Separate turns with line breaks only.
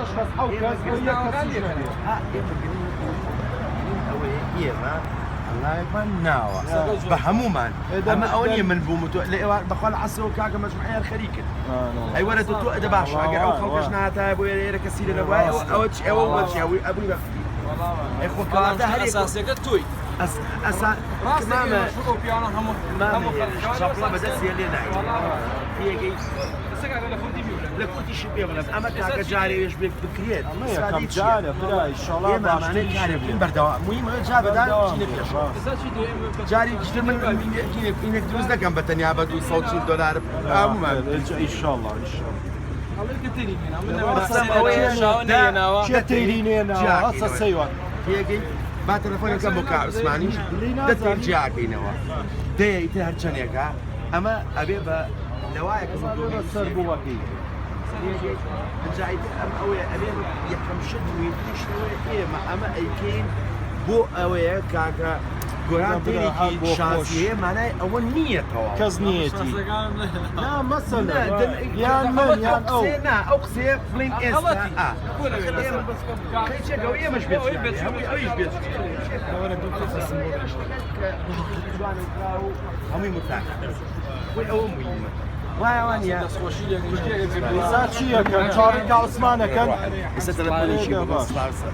أشخاص أو كاس وهي كاسية
الله يبان ناوى بهمومان اما اوني من بومتو بخول عصو كاكا مجموعيه الخريكه اي ولد تو ادب عشا او خوكشنا تا ابو يرك كسيله نبا او تش او شيء ابو بختي اي خو كلام ده
اساسيه توي
اسا
ما شو بيانا هم
شابلا بدس يلي نعي هي جاي لكنت شبيه ولا اما كاكا جاري يشبك بكريت
ما كم جاري بلا ان شاء الله
ما معناه جاري بردوا مهم جاب ده جاري كثير من يمكن دروز ده كان بتنيا بدو يصوت $100
ان شاء الله شو تريني انا اصلا سيوان
هي با تلفۆنێک کەم بۆ کا عوسمانیش دەتێن جیاکەینەوە دەیە هەرچەندێکە ئەمە ئەبێ بە لەوایەکە
سەر بووەکەی
ئەم ئەوەیە ئەبێ یەکەم شت وێتیشتەوەی ئێمە ئەمە ئەیکەین بۆ ئەوەیە کاکە گۆران تێرێکی شانسی هەیە مانای ئەوە نییەتەوە
کەس نیەتی نا مەسەلە یان من یان ئەو
ئەو قسەیە بڵین ئێستا کەیچێکەوە ئێمەش بێت ئەویش بێت هەمووی متاک ئەوە مهمە وایە
چیەکەن چاڕێکا عوسمانەکەن
ئێستا تەلەفۆنێکی بۆ سپارسە